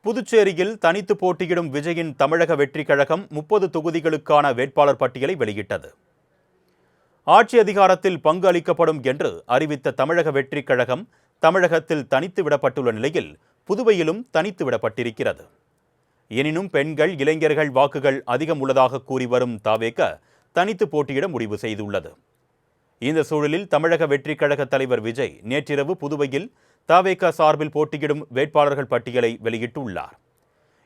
புதுச்சேரியில் தனித்து போட்டியிடும் விஜயின் தமிழக வெற்றிக் கழகம் 30 தொகுதிகளுக்கான வேட்பாளர் பட்டியலை வெளியிட்டது. ஆட்சி அதிகாரத்தில் பங்கு அளிக்கப்படும் என்று அறிவித்த தமிழக வெற்றிக் கழகம் தமிழகத்தில் தனித்து விடப்பட்டுள்ள நிலையில் புதுவையிலும் தனித்து விடப்பட்டிருக்கிறது. எனினும் பெண்கள், இளைஞர்கள் வாக்குகள் அதிகம் உள்ளதாக கூறி வரும் தவேக தனித்து போட்டியிட முடிவு செய்துள்ளது. இந்த சூழலில் தமிழக வெற்றிக் கழக தலைவர் விஜய் நேற்றிரவு புதுவையில் தவேக சார்பில் போட்டியிடும் வேட்பாளர்கள் பட்டியலை வெளியிட்டுள்ளார்.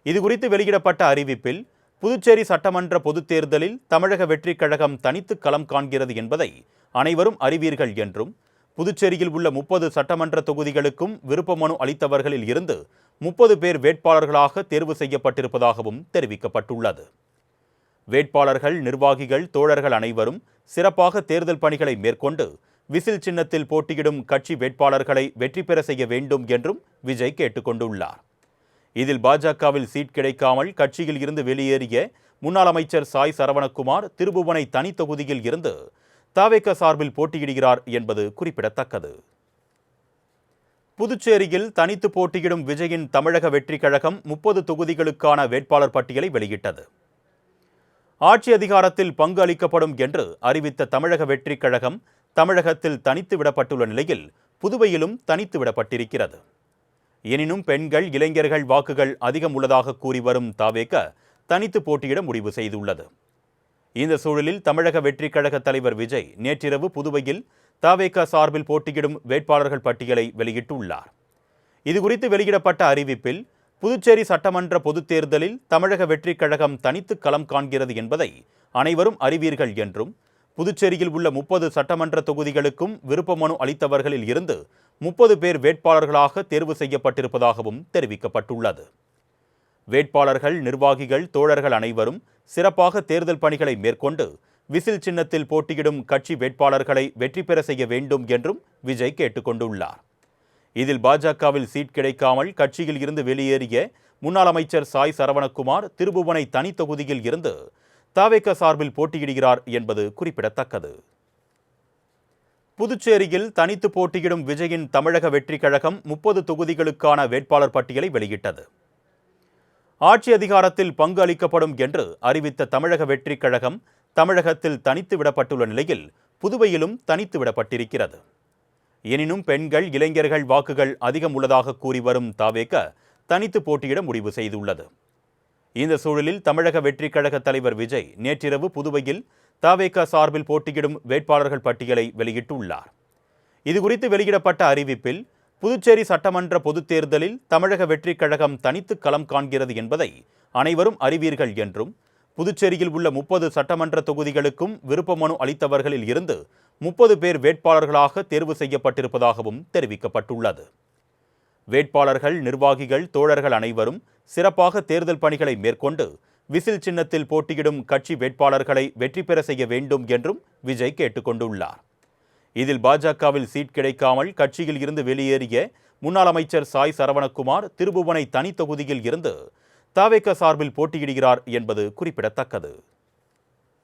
இதுகுறித்து வெளியிடப்பட்ட அறிவிப்பில் புதுச்சேரி சட்டமன்ற பொதுத் தேர்தலில் தமிழக வெற்றிக் கழகம் தனித்து களம் காண்கிறது என்பதை அனைவரும் அறிவீர்கள் என்றும், புதுச்சேரியில் உள்ள 30 சட்டமன்ற தொகுதிகளுக்கும் விருப்ப மனு அளித்தவர்களில் இருந்து 30 பேர் வேட்பாளர்களாக தேர்வு செய்யப்பட்டிருப்பதாகவும் தெரிவிக்கப்பட்டுள்ளது. வேட்பாளர்கள், நிர்வாகிகள், தோழர்கள் அனைவரும் சிறப்பாக தேர்தல் பணிகளை மேற்கொண்டு விசில் சின்னத்தில் போட்டியிடும் கட்சி வேட்பாளர்களை வெற்றி பெற செய்ய வேண்டும் என்றும் விஜய் கேட்டுக்கொண்டுள்ளார். இதில் பாஜகவில் சீட் கிடைக்காமல் கட்சியில் இருந்து வெளியேறிய முன்னாள் அமைச்சர் சாய் சரவணகுமார் திருபுவனை தனி தொகுதியில் இருந்து தவேக சார்பில் போட்டியிடுகிறார் என்பது குறிப்பிடத்தக்கது. புதுச்சேரியில் தனித்து போட்டியிடும் விஜயின் தமிழக வெற்றிக் கழகம் 30 தொகுதிகளுக்கான வேட்பாளர் பட்டியலை வெளியிட்டது. ஆட்சி அதிகாரத்தில் பங்கு அளிக்கப்படும் என்று அறிவித்த தமிழக வெற்றிக் கழகம் தமிழகத்தில் தனித்து விடப்பட்டுள்ள நிலையில் புதுவையிலும் தனித்து விடப்பட்டிருக்கிறது. எனினும் பெண்கள், இளைஞர்கள் வாக்குகள் அதிகம் உள்ளதாக கூறி வரும் தவேக தனித்து போட்டியிட முடிவு செய்துள்ளது. இந்த சூழலில் தமிழக வெற்றிக் கழக தலைவர் விஜய் நேற்றிரவு புதுவையில் தவேக சார்பில் போட்டியிடும் வேட்பாளர்கள் பட்டியலை வெளியிட்டுள்ளார். இதுகுறித்து வெளியிடப்பட்ட அறிவிப்பில் புதுச்சேரி சட்டமன்ற பொதுத் தேர்தலில் தமிழக வெற்றிக் கழகம் தனித்து களம் காண்கிறது என்பதை அனைவரும் அறிவீர்கள் என்றும், புதுச்சேரியில் உள்ள 30 சட்டமன்ற தொகுதிகளுக்கும் விருப்ப மனு அளித்தவர்களில் இருந்து 30 பேர் வேட்பாளர்களாக தேர்வு செய்யப்பட்டிருப்பதாகவும் தெரிவிக்கப்பட்டுள்ளது. வேட்பாளர்கள், நிர்வாகிகள், தோழர்கள் அனைவரும் சிறப்பாக தேர்தல் பணிகளை மேற்கொண்டு விசில் சின்னத்தில் போட்டியிடும் கட்சி வேட்பாளர்களை வெற்றி பெற செய்ய வேண்டும் என்றும் விஜய் கேட்டுக்கொண்டுள்ளார். இதில் பாஜகவில் சீட் கிடைக்காமல் கட்சியில் இருந்து வெளியேறிய முன்னாள் அமைச்சர் சாய் சரவணகுமார் திருபுவனை தனி தொகுதியில் இருந்து தவேக சார்பில் போட்டியிடுகிறார் என்பது குறிப்பிடத்தக்கது. புதுச்சேரியில் தனித்து போட்டியிடும் விஜயின் தமிழக வெற்றிக் கழகம் 30 தொகுதிகளுக்கான வேட்பாளர் பட்டியலை வெளியிட்டது. ஆட்சி அதிகாரத்தில் பங்கு அளிக்கப்படும் என்று அறிவித்த தமிழக வெற்றிக் கழகம் தமிழகத்தில் தனித்து விடப்பட்டுள்ள நிலையில் புதுவையிலும் தனித்து விடப்பட்டிருக்கிறது. எனினும் பெண்கள், இளைஞர்கள் வாக்குகள் அதிகம் உள்ளதாக கூறி வரும் தவேக தனித்து போட்டியிட முடிவு செய்துள்ளது. இந்த சூழலில் தமிழக வெற்றிக் கழக தலைவர் விஜய் நேற்றிரவு புதுவையில் தவேக சார்பில் போட்டியிடும் வேட்பாளர்கள் பட்டியலை வெளியிட்டுள்ளார். இதுகுறித்து வெளியிடப்பட்ட அறிவிப்பில் புதுச்சேரி சட்டமன்ற பொதுத் தேர்தலில் தமிழக வெற்றிக் கழகம் தனித்து களம் காண்கிறது என்பதை அனைவரும் அறிவீர்கள் என்றும், புதுச்சேரியில் உள்ள 30 சட்டமன்ற தொகுதிகளுக்கும் விருப்ப மனு அளித்தவர்களில் இருந்து 30 பேர் வேட்பாளர்களாக தேர்வு செய்யப்பட்டிருப்பதாகவும் தெரிவிக்கப்பட்டுள்ளது. வேட்பாளர்கள், நிர்வாகிகள், தோழர்கள் அனைவரும் சிறப்பாக தேர்தல் பணிகளை மேற்கொண்டு விசில் சின்னத்தில் போட்டியிடும் கட்சி வேட்பாளர்களை வெற்றி பெற செய்ய வேண்டும் என்றும் விஜய் கேட்டுக்கொண்டுள்ளார். இதில் பாஜகவில் சீட் கிடைக்காமல் கட்சியில் இருந்து வெளியேறிய முன்னாள் அமைச்சர் சாய் சரவணகுமார் திருபுவனை தனி தொகுதியில் இருந்து தவேக சார்பில் போட்டியிடுகிறார் என்பது குறிப்பிடத்தக்கது.